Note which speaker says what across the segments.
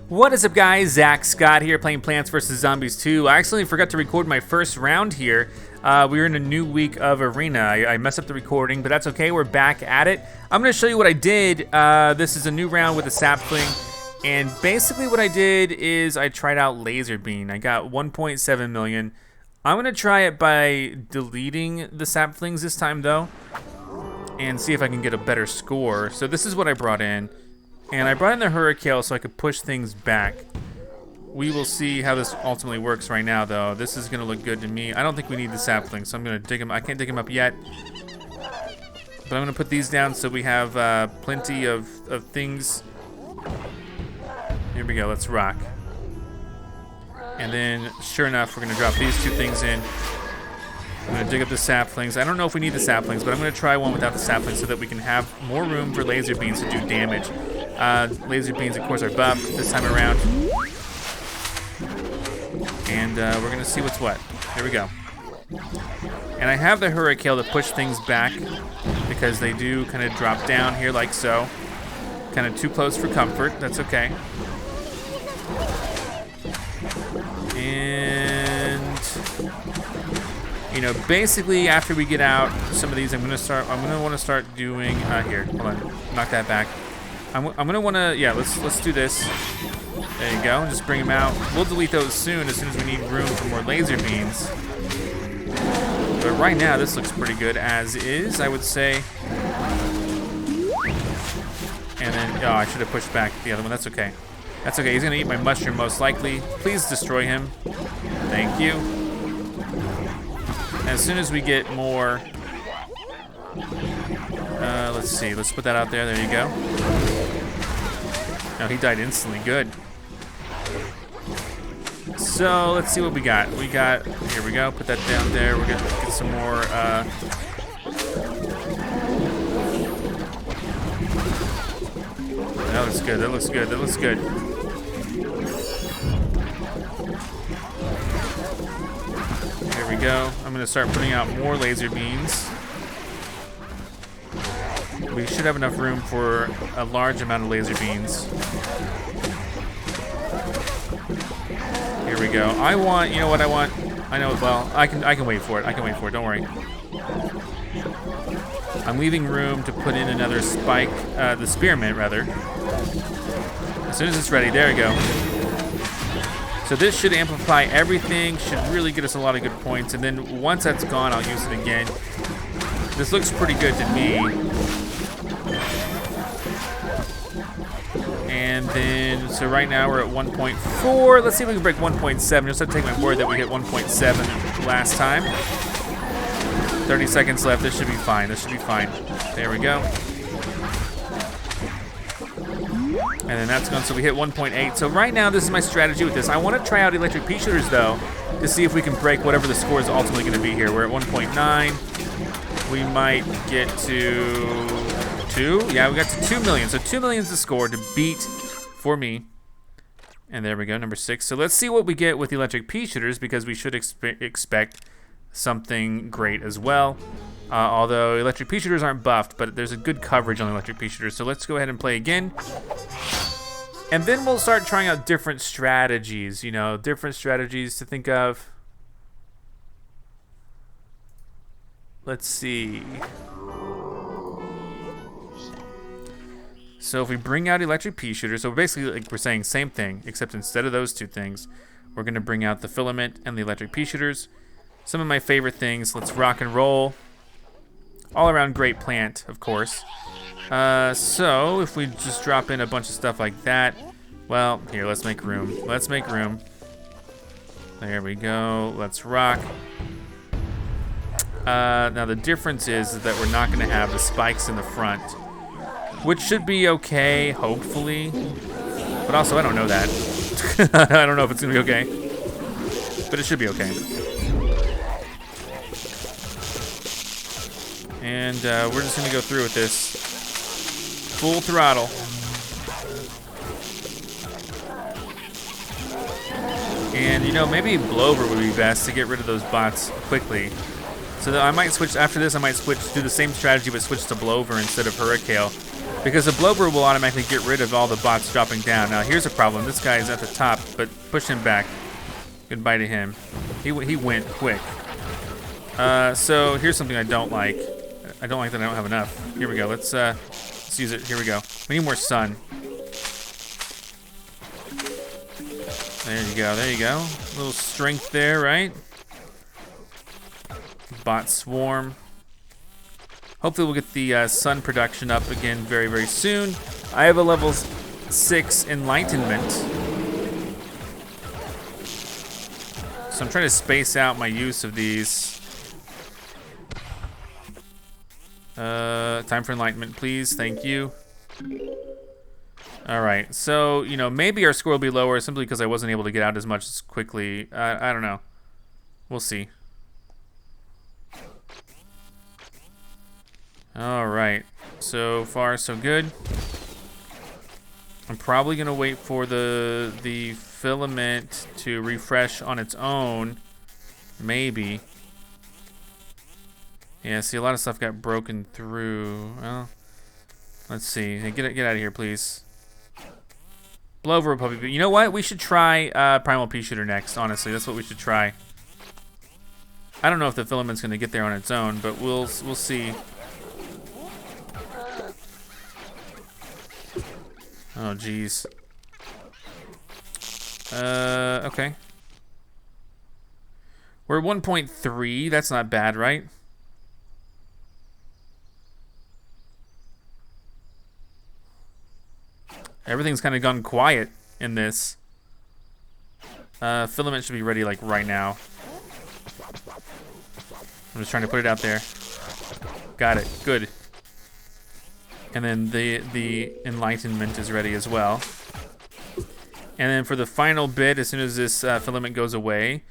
Speaker 1: What is up, guys? Zach Scott here playing Plants vs. Zombies 2. I accidentally forgot to record my first round here. We were in a new week of Arena. I messed up the recording, but that's okay. We're back at it. I'm going to show you what I did. This is a new round with a Sap-Fling. And basically what I did is I tried out Laser Beam. I got 1.7 million. I'm going to try it by deleting the Sap-Flings this time, though, and see if I can get a better score. So this is what I brought in. And I brought in the horticultural so I could push things back. We will see how this ultimately works right now, though. This is going to look good to me. I don't think we need the Sap-Fling, so I'm going to dig them. I can't dig them up yet. But I'm going to put these down so we have plenty of things. Here we go. Let's rock. And then, sure enough, we're going to drop these two things in. I'm going to dig up the Sap-Flings. I don't know if we need the Sap-Flings, but I'm going to try one without the Sap-Flings so that we can have more room for laser beams to do damage. Laser beams, of course, are buffed this time around. And we're going to see what's what. Here we go. And I have the horticultural to push things back because they do kind of drop down here like so. Kind of too close for comfort. That's okay. And you know, basically after we get out some of these, I'm gonna want to start doing here. Hold on, knock that back. I'm gonna want to, yeah, let's do this. There you go. Just bring them out. We'll delete those soon as we need room for more laser beams. But right now, this looks pretty good as is, I would say. And then, oh, I should have pushed back the other one. That's okay. That's okay. He's gonna eat my mushroom most likely. Please destroy him. Thank you. As soon as we get more, let's see. Let's put that out there. There you go. No, he died instantly. Good. So let's see what we got. We got, here we go. Put that down there. We're gonna get some more. That looks good. That looks good. That looks good. Here we go. I'm gonna start putting out more laser beams. We should have enough room for a large amount of laser beams. Here we go. I want, you know what I want? I know, well, I can wait for it. I can wait for it, don't worry. I'm leaving room to put in another spike, the spearmint rather. As soon as it's ready, there we go. So this should amplify everything, should really get us a lot of good points, and then once that's gone, I'll use it again. This looks pretty good to me. And then, so right now we're at 1.4. Let's see if we can break 1.7. Just have to take my word that we hit 1.7 last time. 30 seconds left. This should be fine. This should be fine. There we go. And then that's gone. So we hit 1.8. So right now, this is my strategy with this. I want to try out electric Peashooters though, to see if we can break whatever the score is ultimately going to be here. We're at 1.9. We might get to 2. Yeah, we got to 2 million. So 2 million is the score to beat for me. And there we go, number 6. So let's see what we get with electric Peashooters because we should expect something great as well. Although electric Peashooters aren't buffed, but there's a good coverage on electric Peashooters. So let's go ahead and play again. And then we'll start trying out different strategies, you know, different strategies to think of. Let's see. So if we bring out electric Peashooter, so basically like we're saying same thing, except instead of those two things, we're going to bring out the filament and the electric Peashooters. Some of my favorite things. Let's rock and roll. All around great plant, of course. So if we just drop in a bunch of stuff like that, well, here, let's make room. Let's make room. There we go. Let's rock. Now the difference is that we're not going to have the spikes in the front, which should be okay, hopefully. But also, I don't know that. I don't know if it's going to be okay. But it should be okay. And we're just going to go through with this. Full throttle. And, you know, maybe Blover would be best to get rid of those bots quickly. So that I might switch, after this, I might switch, do the same strategy, but switch to Blover instead of Horticultural. because the blower will automatically get rid of all the bots dropping down. Now here's a problem. This guy is at the top, but push him back. Goodbye to him. He went quick. So here's something I don't like. I don't like that I don't have enough. Here we go. Let's use it. Here we go. We need more sun. There you go. There you go. A little strength there, right? Bot swarm. Hopefully we'll get the sun production up again very, very soon. I have a level 6 enlightenment. So I'm trying to space out my use of these. Time for enlightenment, please. Thank you. All right, so, you know, maybe our score will be lower simply because I wasn't able to get out as much as quickly. I don't know. We'll see. All right, so far so good. I'm probably gonna wait for the filament to refresh on its own, maybe. Yeah, see, a lot of stuff got broken through. Well, let's see. Hey, get out of here, please. Blower will probably be. You know what? We should try Primal Peashooter next. Honestly, that's what we should try. I don't know if the filament's gonna get there on its own, but we'll see. Oh, geez. Okay. We're at 1.3. That's not bad, right? Everything's kind of gone quiet in this. Filament should be ready, like, right now. I'm just trying to put it out there. Got it. Good. And then the enlightenment is ready as well. And then for the final bit, as soon as this filament goes away,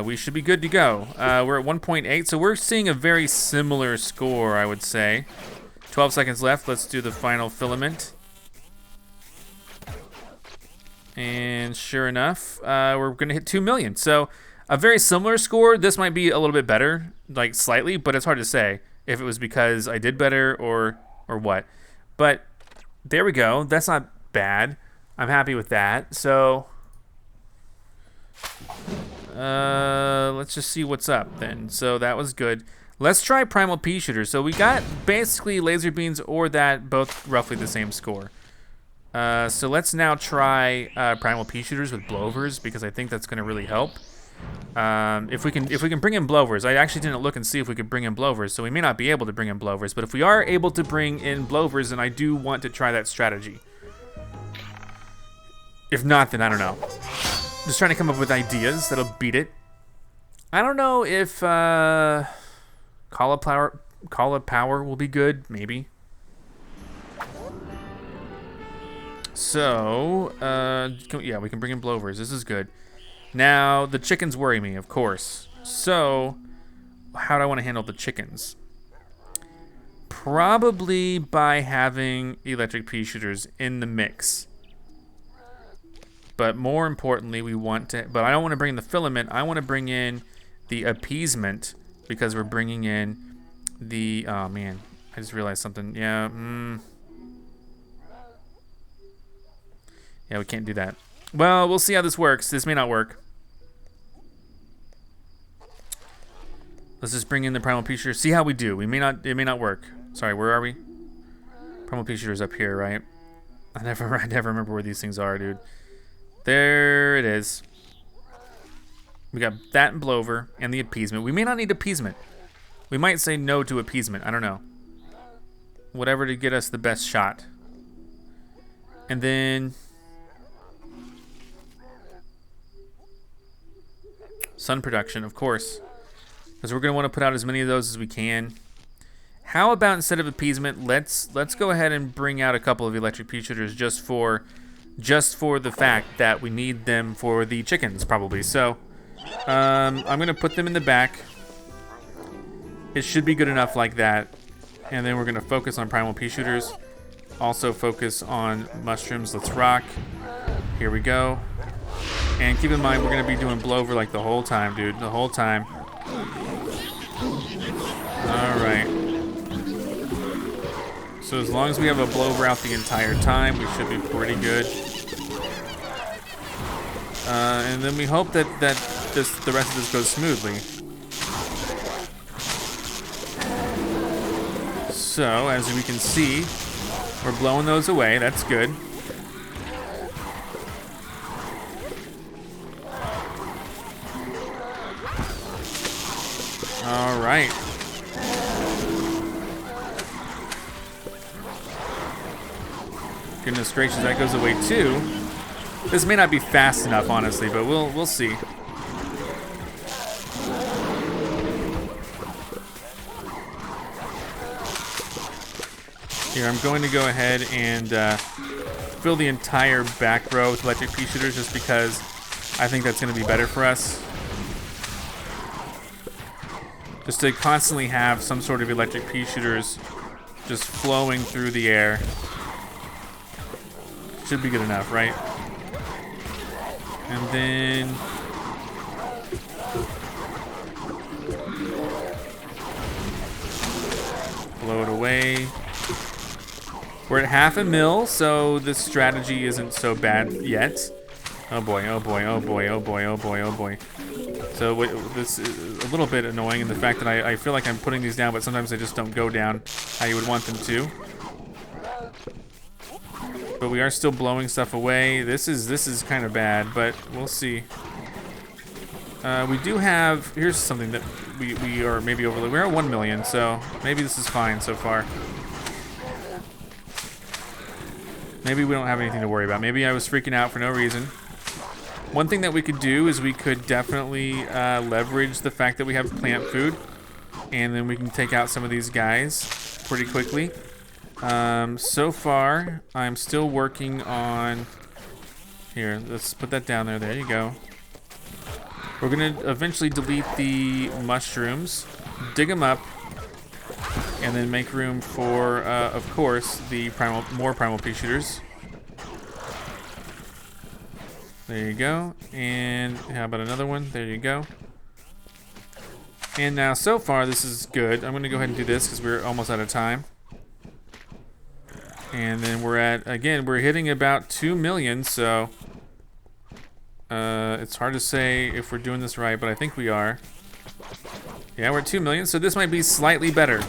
Speaker 1: we should be good to go. We're at 1.8, so we're seeing a very similar score, I would say. 12 seconds left. Let's do the final filament. And sure enough, we're going to hit 2 million. So a very similar score. This might be a little bit better, like slightly, but it's hard to say if it was because I did better or what. But there we go. That's not bad. I'm happy with that. So let's just see what's up then. So that was good. Let's try Primal Peashooter. So we got basically laser beams or that, both roughly the same score. So let's now try Primal Peashooters with blowers because I think that's going to really help. If we can bring in blowers, I actually didn't look and see if we could bring in blowers, so we may not be able to bring in blowers. But if we are able to bring in blowers, then I do want to try that strategy. If not, then I don't know. Just trying to come up with ideas that'll beat it. I don't know if cauliflower will be good. Maybe. So, yeah, we can bring in blowers. This is good. Now, the chickens worry me, of course. So, how do I want to handle the chickens? Probably by having electric pea shooters in the mix. But more importantly, we want to... But I don't want to bring in the filament. I want to bring in the appeasement because we're bringing in the... Oh, man. I just realized something. Yeah, Yeah, we can't do that. Well, we'll see how this works. This may not work. Let's just bring in the Primal Peashooter. See how we do. It may not work. Sorry, where are we? Primal Peashooter's up here, right? I never remember where these things are, dude. There it is. We got that and blower and the appeasement. We may not need appeasement. We might say no to appeasement. I don't know. Whatever to get us the best shot. And then... sun production, of course. Because we're going to want to put out as many of those as we can. How about instead of appeasement, let's go ahead and bring out a couple of electric pea shooters just for the fact that we need them for the chickens, probably. So I'm going to put them in the back. It should be good enough like that. And then we're going to focus on Primal Pea Shooters. Also focus on mushrooms. Let's rock. Here we go. And keep in mind, we're going to be doing blower like the whole time, dude. The whole time. All right. So as long as we have a blower out the entire time, we should be pretty good. And then we hope that the rest of this goes smoothly. So as we can see, we're blowing those away. That's good. All right. Goodness gracious, that goes away too. This may not be fast enough, honestly, but we'll see. Here, I'm going to go ahead and fill the entire back row with electric pea shooters just because I think that's going to be better for us. Just to constantly have some sort of electric pea shooters just flowing through the air. Should be good enough, right? And then blow it away. We're at 0.5 mil, so this strategy isn't so bad yet. Oh boy, oh boy, oh boy, oh boy, oh boy, oh boy. So this is a little bit annoying in the fact that I feel like I'm putting these down, but sometimes they just don't go down how you would want them to. But we are still blowing stuff away. This is kind of bad, but we'll see. We do have, here's something that we are maybe overlooking. We're at 1 million, so maybe this is fine so far. Maybe we don't have anything to worry about. Maybe I was freaking out for no reason. One thing that we could do is we could definitely leverage the fact that we have plant food, and then we can take out some of these guys pretty quickly. So far, I'm still working on... Here, let's put that down there. There you go. We're going to eventually delete the mushrooms, dig them up, and then make room for, of course, the more primal pea shooters. There you go. And how about another one? There you go. And now, so far, this is good. I'm going to go ahead and do this because we're almost out of time. And then we're at, again, we're hitting about 2 million, so it's hard to say if we're doing this right, but I think we are. Yeah, we're at 2 million, so this might be slightly better.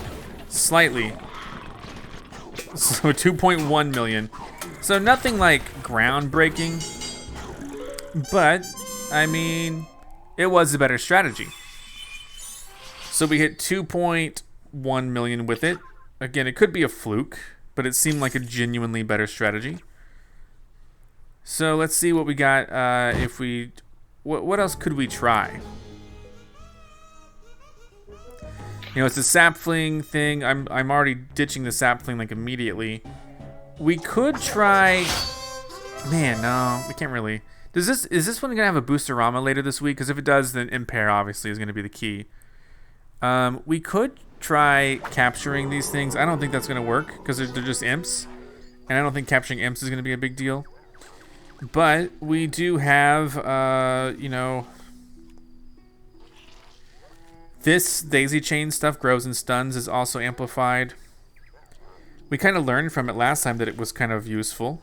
Speaker 1: Slightly. So 2.1 million. So nothing like groundbreaking, but I mean, it was a better strategy. So we hit 2.1 million with it. Again, it could be a fluke, but it seemed like a genuinely better strategy. So let's see what we got. If we, what else could we try? You know, it's a Sap-Fling thing. I'm already ditching the Sap-Fling like immediately. We could try. Man, no, we can't really. Is this one gonna have a Boosterama later this week? Because if it does, then Impair obviously is gonna be the key. We could try capturing these things. I don't think that's gonna work because they're just imps, and I don't think capturing imps is gonna be a big deal. But we do have, you know, this daisy chain stuff grows and stuns is also amplified. We kind of learned from it last time that it was kind of useful.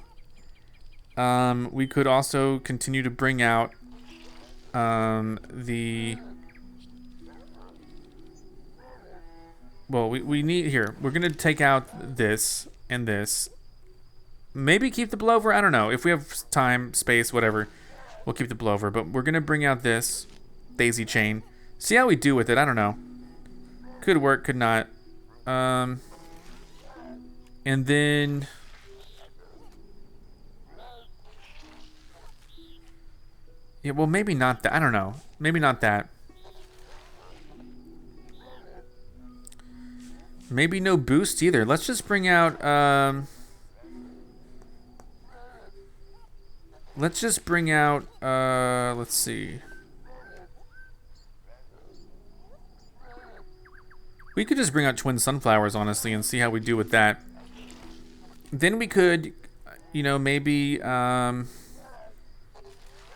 Speaker 1: We could also continue to bring out the... Well, we need here. We're going to take out this and this. Maybe keep the blower. I don't know. If we have time, space, whatever, we'll keep the blower. But we're going to bring out this daisy chain. See how we do with it. I don't know. Could work, could not. And then... Yeah, well, maybe not that. I don't know. Maybe not that. Maybe no boost either. Let's just bring out... let's just bring out... let's see. We could just bring out twin sunflowers, honestly, and see how we do with that. Then we could, you know, maybe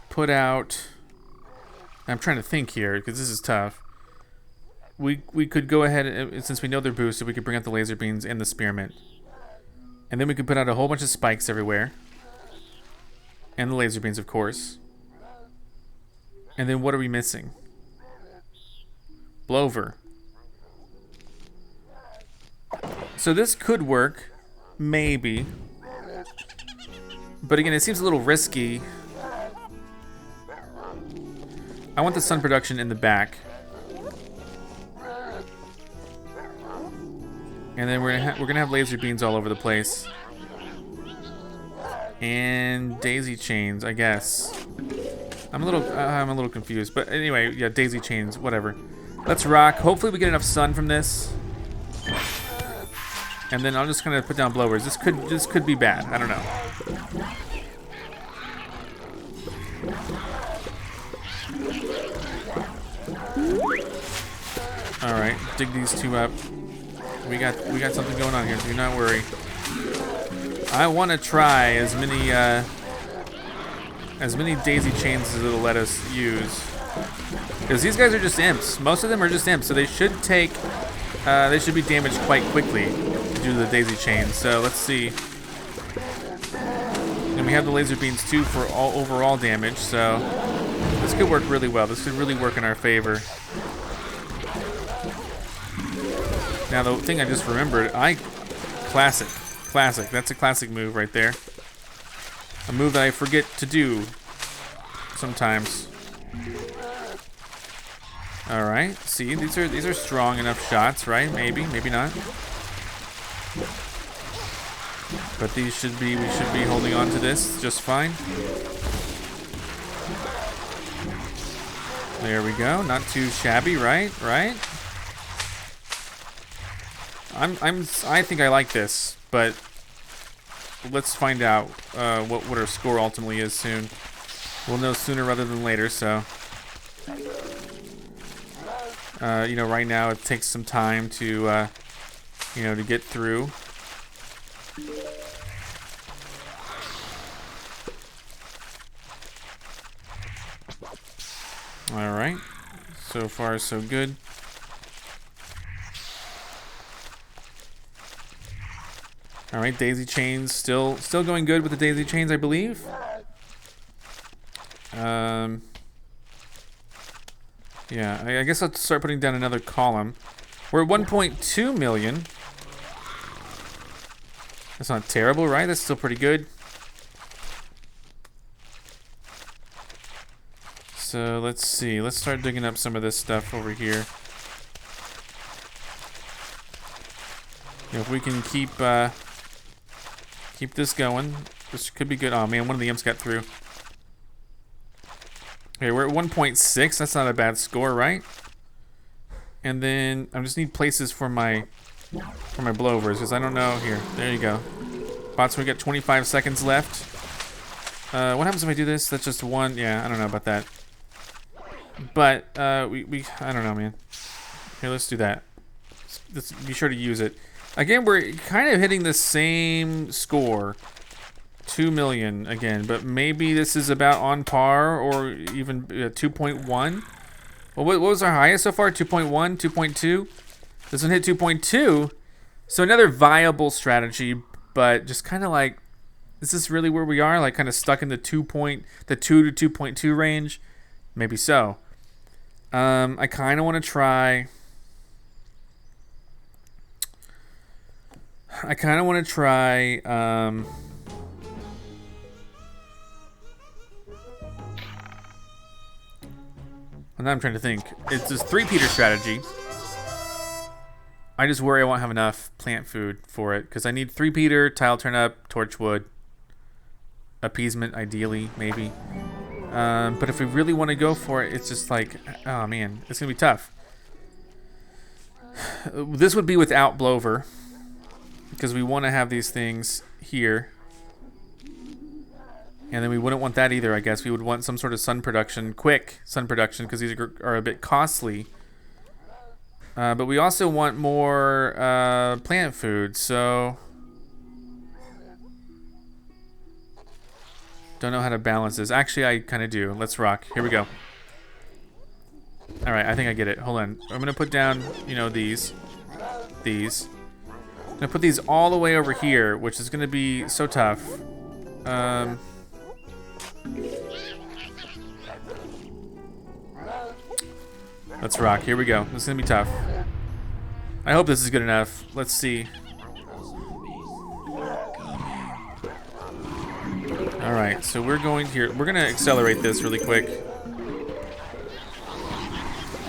Speaker 1: put out... I'm trying to think here, because this is tough. We could go ahead, and since we know they're boosted, we could bring out the laser beams and the spearmint. And then we can put out a whole bunch of spikes everywhere. And the laser beams, of course. And then what are we missing? Blover. So this could work. Maybe. But again, it seems a little risky. I want the sun production in the back. And then we're gonna have laser beams all over the place. And daisy chains, I guess. I'm a little confused, but anyway, yeah, daisy chains, whatever. Let's rock. Hopefully we get enough sun from this. And then I'm just gonna put down blowers. This could be bad. I don't know. All right, dig these two up. We got something going on here. Do not worry. I want to try as many daisy chains as it'll let us use, because these guys are just imps. Most of them are just imps, so they should take. They should be damaged quite quickly due to the daisy chains. So let's see. And we have the laser beams too for all overall damage. So this could work really well. This could really work in our favor. Now the thing I just remembered, classic. That's a classic move right there. A move that I forget to do sometimes. All right, see, these are strong enough shots, right? Maybe not. But we should be holding on to this just fine. There we go. Not too shabby, right? I think I like this, but let's find out what our score ultimately is soon. We'll know sooner rather than later. So, right now it takes some time to, to get through. All right, so far so good. All right, daisy chains still going good with the daisy chains, I believe. Yeah, I guess I'll start putting down another column. We're at 1.2 million. That's not terrible, right? That's still pretty good. So let's see. Let's start digging up some of this stuff over here. If we can keep this going, this could be good. Oh man, one of the imps got through. Okay, we're at 1.6. That's not a bad score, right? And then I just need places for my blowers, because I don't know. Here, there you go. Bots, we got 25 seconds left. What happens if I do this? That's just one. Yeah, I don't know about that. But I don't know, man. Here, let's do that. Let's be sure to use it. Again, we're kind of hitting the same score. 2 million again, but maybe this is about on par or even 2.1. Well, what was our highest so far? 2.1, 2.2? This one hit 2.2. So another viable strategy, but just kind of like, is this really where we are? Like kind of stuck in the 2 to 2.2 range? Maybe so. I kind of want to try. And now I'm trying to think. It's this Threepeater strategy. I just worry I won't have enough plant food for it, because I need Threepeater, tile turnip, torchwood, appeasement, ideally, maybe. But if we really want to go for it, it's just like, oh man, it's gonna be tough. This would be without blower, because we want to have these things here. And then we wouldn't want that either, I guess. We would want some sort of sun production, quick sun production, because these are a bit costly. But we also want more plant food, so... Don't know how to balance this. Actually, I kind of do. Let's rock. Here we go. All right, I think I get it. Hold on. I'm going to put down, these. gonna put these all the way over here, which is gonna be so tough. Let's rock. Here we go. This is gonna be tough. I hope this is good enough. Let's see. All right, so we're going here. We're gonna accelerate this really quick.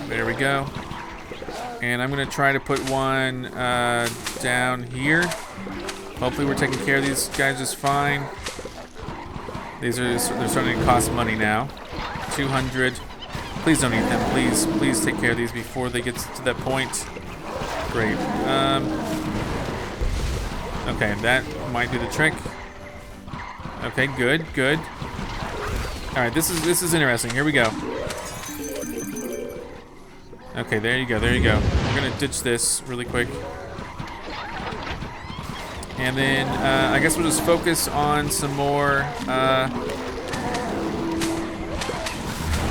Speaker 1: There we go. And I'm gonna try to put one down here. Hopefully we're taking care of these guys just fine. They're starting to cost money now. 200. Please don't eat them. Please take care of these before they get to that point. Great. Okay, that might do the trick. Okay, good. All right, this is interesting. Here we go. Okay, there you go. We're gonna ditch this really quick. And then I guess we'll just focus on some more.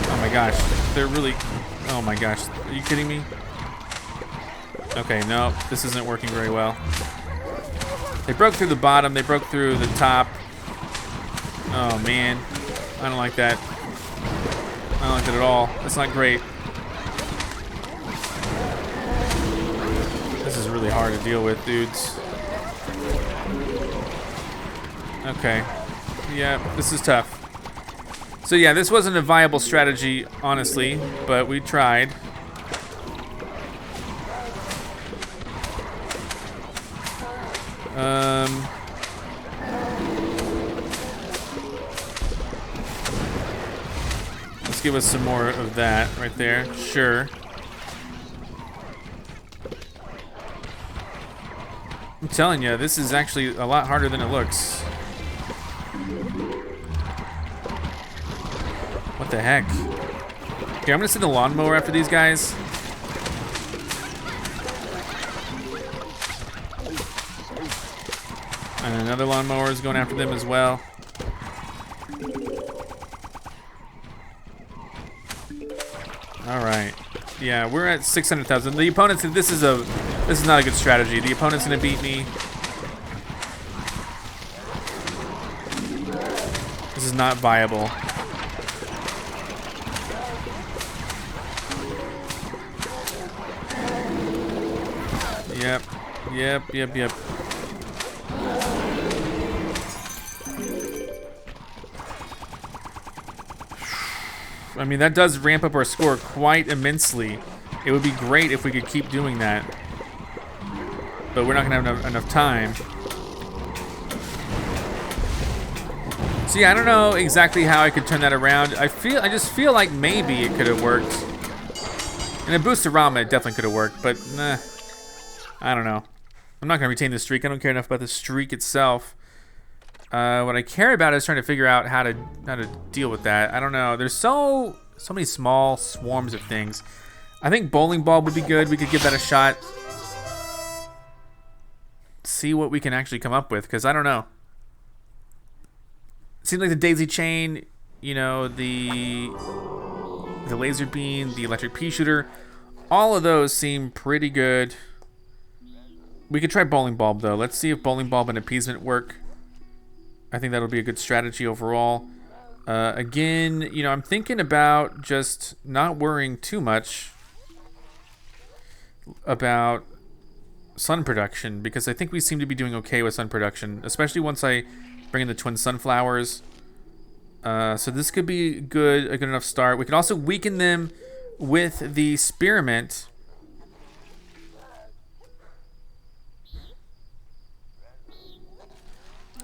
Speaker 1: Oh my gosh, they're really. Oh my gosh, are you kidding me? Okay, no, this isn't working very well. They broke through the bottom. They broke through the top. Oh man, I don't like that. I don't like that at all. That's not great. This is really hard to deal with, dudes. Okay. Yeah, this is tough. So yeah, this wasn't a viable strategy, honestly, but we tried. Let's give us some more of that right there. Sure. I'm telling you, this is actually a lot harder than it looks. What the heck? Okay, I'm gonna send the lawnmower after these guys. And another lawnmower is going after them as well. All right. Yeah, we're at 600,000. The opponents, this is not a good strategy. The opponent's gonna beat me. This is not viable. Yep. I mean, that does ramp up our score quite immensely. It would be great if we could keep doing that. But we're not gonna have enough time. So yeah, I don't know exactly how I could turn that around. I just feel like maybe it could have worked. In a Boosterama, it definitely could have worked, but nah. I don't know. I'm not gonna retain the streak. I don't care enough about the streak itself. What I care about is trying to figure out how to deal with that. I don't know. There's so many small swarms of things. I think bowling ball would be good. We could give that a shot. See what we can actually come up with, because I don't know. It seems like the daisy chain, you know, the laser beam, the electric pea shooter, all of those seem pretty good. We could try bowling bulb though. Let's see if bowling bulb and appeasement work. I think that'll be a good strategy overall. Again, you know, I'm thinking about just not worrying too much about sun production, because I think we seem to be doing okay with sun production, especially once I bring in the twin sunflowers. So this could be a good enough start. We can also weaken them with the spearmint.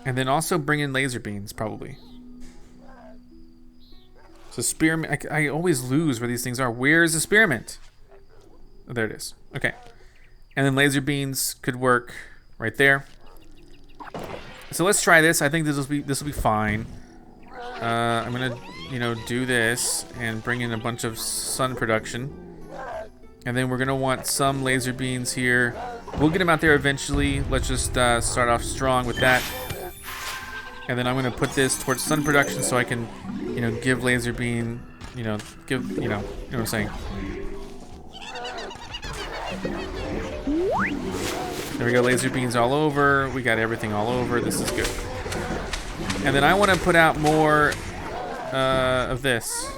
Speaker 1: And then also bring in laser beams, probably. So spearmint, I always lose where these things are. Where's the spearmint? Oh, there it is. Okay. And then laser beams could work right there. So let's try this. I think this will be fine. I'm gonna, you know, do this and bring in a bunch of sun production. And then we're gonna want some laser beams here. We'll get them out there eventually. Let's just start off strong with that. And then I'm gonna put this towards sun production so I can, you know, give laser beam, you know what I'm saying. There we go, laser beams all over. We got everything all over. This is good. And then I want to put out more of this.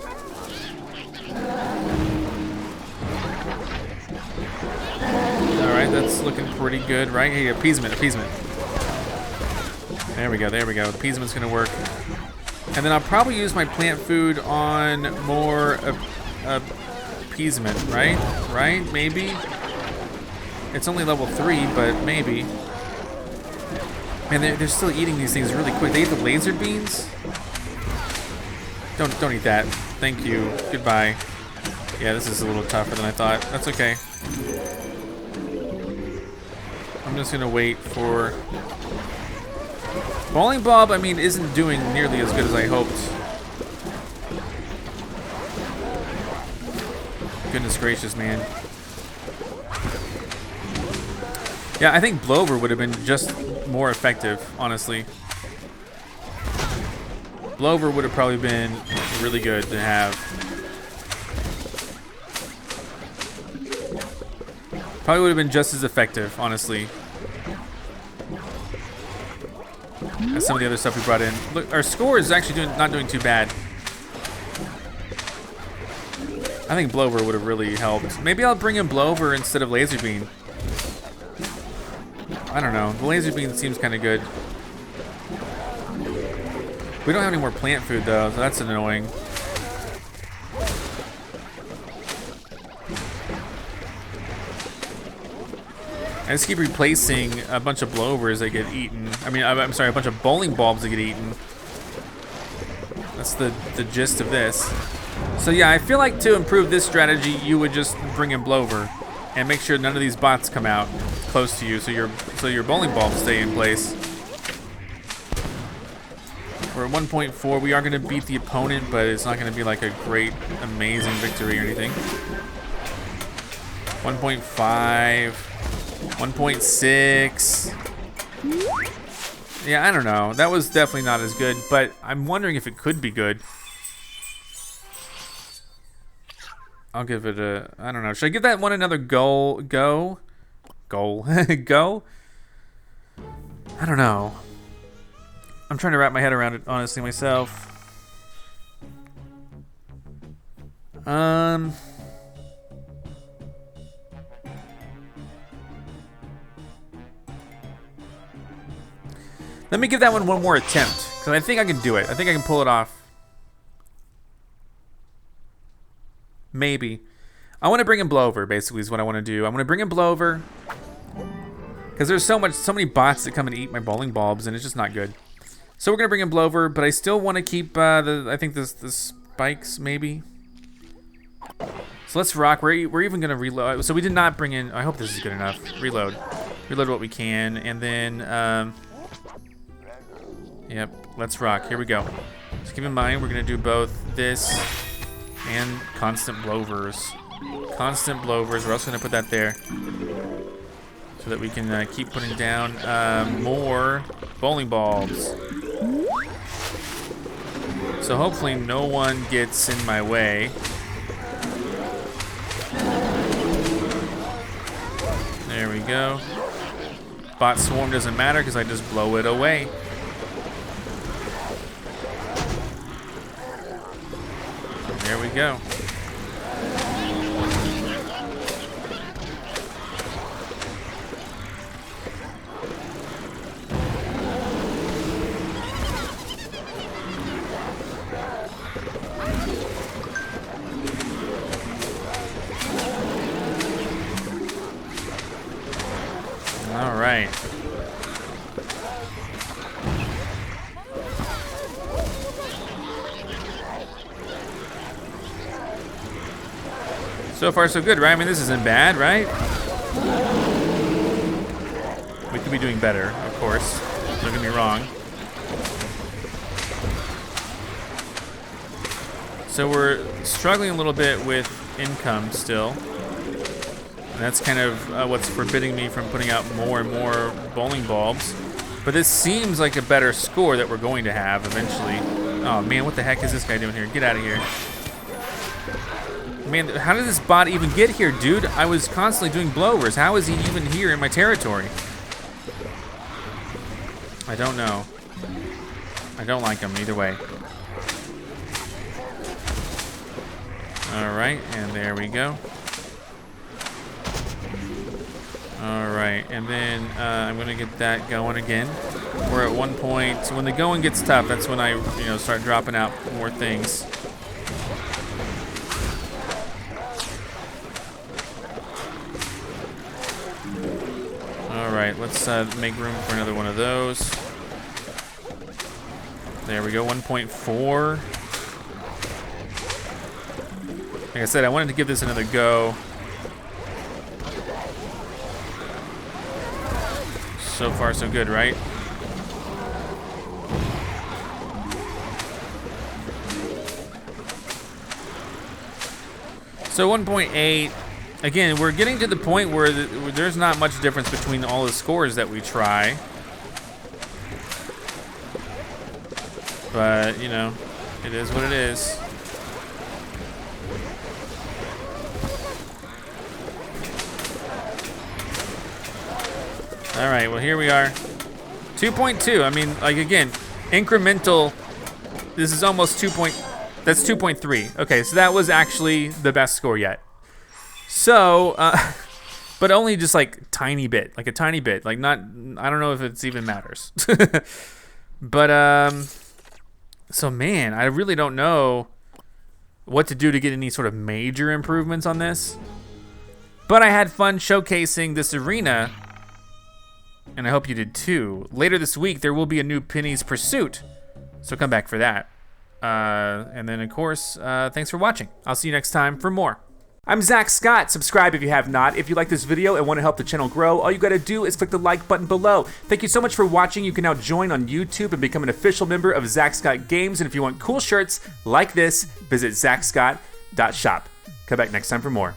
Speaker 1: All right, that's looking pretty good, right? Hey, appeasement. There we go. Appeasement's gonna work. And then I'll probably use my plant food on more appeasement, right? Right? Maybe. It's only level 3, but maybe. And they're still eating these things really quick. They eat the laser beans. Don't eat that. Thank you. Goodbye. Yeah, this is a little tougher than I thought. That's okay. I'm just gonna wait for... Bowling Bob, I mean, isn't doing nearly as good as I hoped. Goodness gracious, man. Yeah, I think Blover would have been just more effective, honestly. Blover would have probably been really good to have. Probably would have been just as effective, honestly, as some of the other stuff we brought in. Look, our score is actually not doing too bad. I think Blover would have really helped. Maybe I'll bring in Blover instead of Laser Beam. I don't know. The Laser Beam seems kind of good. We don't have any more plant food though, so that's annoying. I just keep replacing a bunch of blowers that get eaten. I mean, I'm sorry, a bunch of bowling bulbs that get eaten. That's the gist of this. So yeah, I feel like to improve this strategy, you would just bring in Blover and make sure none of these bots come out close to you, so your bowling bulbs stay in place. We're at 1.4. We are going to beat the opponent, but it's not going to be like a great, amazing victory or anything. 1.5. 1.6. Yeah, I don't know. That was definitely not as good, but I'm wondering if it could be good. I'll give it a... I don't know. Should I give that one another go? Go? Go? I don't know. I'm trying to wrap my head around it, honestly, myself. Let me give that one more attempt, because I think I can do it. I think I can pull it off. Maybe. I want to bring in Blover, basically, is what I want to do. I want to bring in Blover, because there's so many bots that come and eat my bowling bulbs, and it's just not good. So we're gonna bring in Blover, but I still want to keep I think the spikes maybe. So let's rock. We're even gonna reload. So we did not bring in. I hope this is good enough. Reload what we can, and then yep. Let's rock. Here we go. So keep in mind we're gonna do both this and constant Blovers. Constant Blovers. We're also gonna put that there so that we can keep putting down more bowling bulbs. So hopefully no one gets in my way. There we go. Bot swarm doesn't matter because I just blow it away. There we go. All right. So far, so good, right? I mean, this isn't bad, right? We could be doing better, of course. Don't get me wrong. So we're struggling a little bit with income still. And that's kind of what's forbidding me from putting out more and more bowling bulbs. But this seems like a better score that we're going to have eventually. Oh man, what the heck is this guy doing here? Get out of here. Man, how did this bot even get here, dude? I was constantly doing blowers. How is he even here in my territory? I don't know. I don't like them either way. All right, and there we go. All right, and then I'm gonna get that going again. We're at one point, when the going gets tough, that's when I, start dropping out more things. All right, let's make room for another one of those. There we go, 1.4. Like I said, I wanted to give this another go. So far, so good, right? So 1.8. Again, we're getting to the point where there's not much difference between all the scores that we try. But, it is what it is. All right, well, here we are. 2.2, I mean, like, again, incremental. This is almost 2. That's 2.3. Okay, so that was actually the best score yet. So, but only just like tiny bit, like a tiny bit, like not, I don't know if it's even matters. But, so man, I really don't know what to do to get any sort of major improvements on this. But I had fun showcasing this arena, and I hope you did too. Later this week, there will be a new Penny's Pursuit, so come back for that. And then, of course, thanks for watching. I'll see you next time for more. I'm Zack Scott. Subscribe if you have not. If you like this video and want to help the channel grow, all you gotta do is click the like button below. Thank you so much for watching. You can now join on YouTube and become an official member of ZackScottGames. And if you want cool shirts like this, visit ZackScott.shop. Come back next time for more.